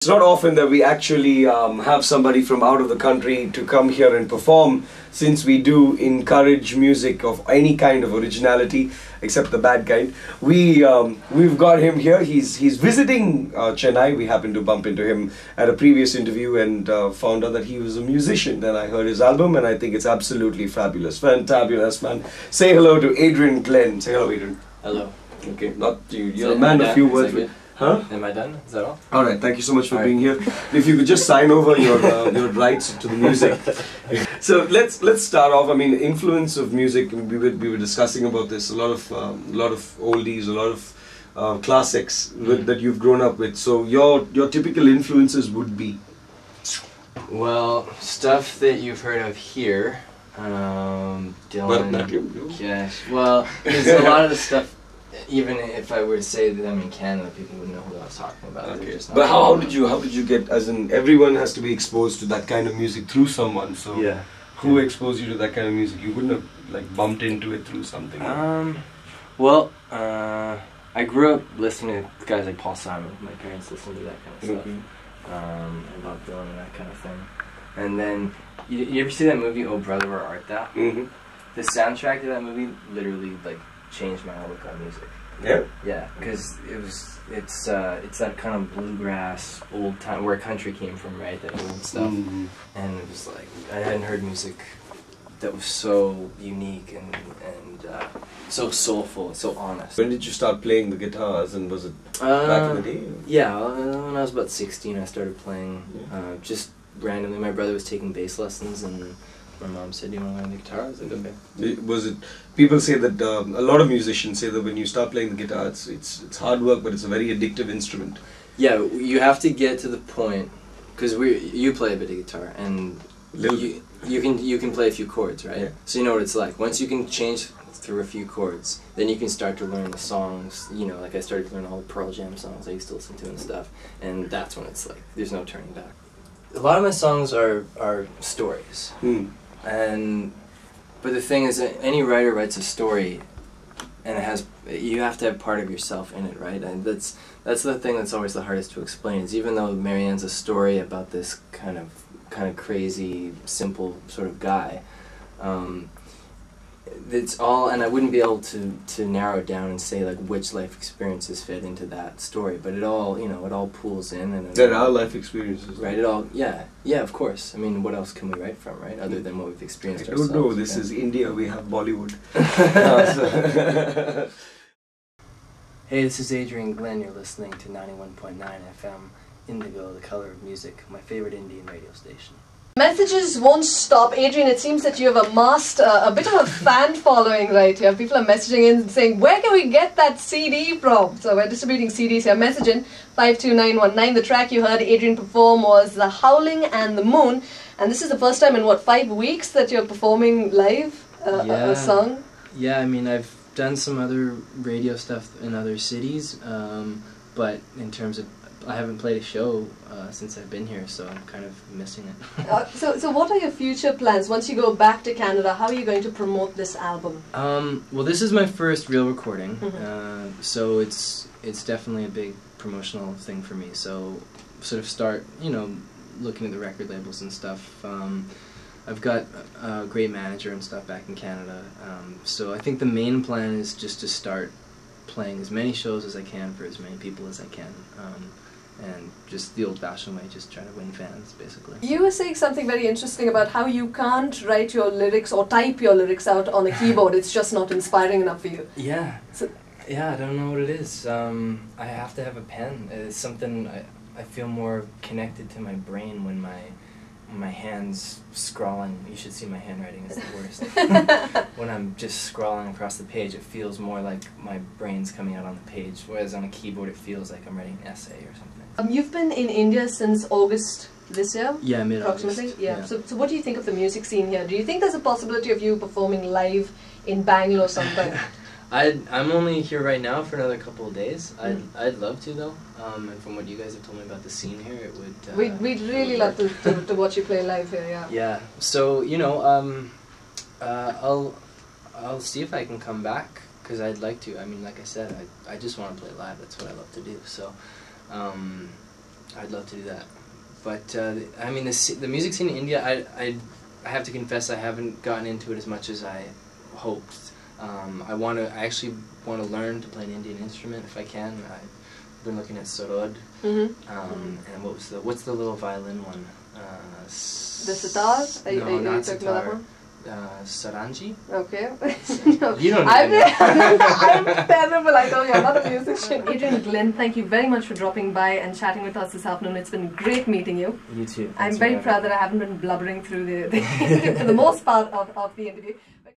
It's not often that we actually have somebody from out of the country to come here and perform, since we do encourage music of any kind of originality, except the bad kind. We've got him here. He's visiting Chennai. We happened to bump into him at a previous interview and found out that he was a musician. Then I heard his album and I think it's absolutely fabulous. Fantabulous, man. Say hello to Adrian Glynn. Say hello, Adrian. Hello. Okay, not you. You're a man of few words. Huh? Am I done? Is that all? Alright, thank you so much for being here. If you could just sign over your rights to the music. So let's start off. I mean, influence of music. We were discussing about this. A lot of oldies, a lot of classics that you've grown up with. So your typical influences would be? Well, stuff that you've heard of here. Dylan. Yes. Well, there's a lot of the stuff. Even if I were to say them in Canada, people wouldn't know who I was talking about. Okay. But how did you get, as in everyone has to be exposed to that kind of music through someone, so yeah. Who exposed you to that kind of music? You wouldn't have like bumped into it through something? Well, I grew up listening to guys like Paul Simon. My parents listened to that kind of stuff. And Bob Dylan and that kind of thing. And then, you ever see that movie, Oh Brother, Where Art Thou? The soundtrack to that movie literally like changed my outlook on music. Yeah? Yeah, because it's that kind of bluegrass, old time, where country came from, right? That old stuff. And it was like, I hadn't heard music that was so unique and so soulful, so honest. When did you start playing the guitars, and was it back in the day? Yeah, when I was about 16 I started playing, just randomly. My brother was taking bass lessons and my mom said, "Do you want to learn the guitar?" I was like, "Okay." Was it? People say that a lot of musicians say that when you start playing the guitar, it's hard work, but it's a very addictive instrument. Yeah, you have to get to the point, because you play a bit of guitar and you can play a few chords, right? Yeah. So you know what it's like. Once you can change through a few chords, then you can start to learn the songs. You know, like I started to learn all the Pearl Jam songs I used to listen to and stuff, and that's when it's like there's no turning back. A lot of my songs are stories. But the thing is that any writer writes a story, and you have to have part of yourself in it, right? And that's the thing that's always the hardest to explain. Is even though Marianne's a story about this kind of crazy, simple sort of guy, it's all, and I wouldn't be able to narrow it down and say like which life experiences fit into that story, but it all, it all pools in. And there are life experiences, right? It all, yeah, of course. I mean, what else can we write from, right? Other than what we've experienced ourselves. I don't know. This is India. We have Bollywood. Hey, this is Adrian Glynn. You're listening to 91.9 FM Indigo, the color of music, my favorite Indian radio station. Messages won't stop. Adrian, it seems that you have amassed a bit of a fan following right here. People are messaging in saying, where can we get that CD from? So we're distributing CDs here. Message in 52919. The track you heard Adrian perform was The Howling and the Moon. And this is the first time in, what, 5 weeks that you're performing live a song? Yeah, I mean, I've done some other radio stuff in other cities, but in terms of, I haven't played a show since I've been here, so I'm kind of missing it. So what are your future plans? Once you go back to Canada, how are you going to promote this album? Well, this is my first real recording, so it's definitely a big promotional thing for me. So sort of start, looking at the record labels and stuff. I've got a great manager and stuff back in Canada, so I think the main plan is just to start playing as many shows as I can for as many people as I can. And just the old-fashioned way, just trying to win fans, basically. You were saying something very interesting about how you can't write your lyrics or type your lyrics out on a keyboard. It's just not inspiring enough for you. Yeah. Yeah, I don't know what it is. I have to have a pen. It's something I feel more connected to my brain when my hand's scrawling. You should see my handwriting is the worst. When I'm just scrawling across the page, it feels more like my brain's coming out on the page, whereas on a keyboard it feels like I'm writing an essay or something. You've been in India since August this year? Yeah, mid-August. Approximately? Yeah. So what do you think of the music scene here? Do you think there's a possibility of you performing live in Bangalore sometime? I'm only here right now for another couple of days. I'd love to though. And from what you guys have told me about the scene here, it would. We'd really love to watch you play live here. Yeah. Yeah. So I'll see if I can come back, because I'd like to. I mean, like I said, I just want to play live. That's what I love to do. So I'd love to do that. But I mean, the music scene in India, I have to confess I haven't gotten into it as much as I hoped. I actually want to learn to play an Indian instrument if I can. I've been looking at sarod. And what's the little violin one? The sitar? No, not talking sitar. about that one? Sarangi? Okay. No. You don't know. I'm terrible, I tell you, I'm not a musician. Adrian Glynn, thank you very much for dropping by and chatting with us this afternoon. It's been great meeting you. You too. I'm very proud that I haven't been blubbering through the for the most part of the interview.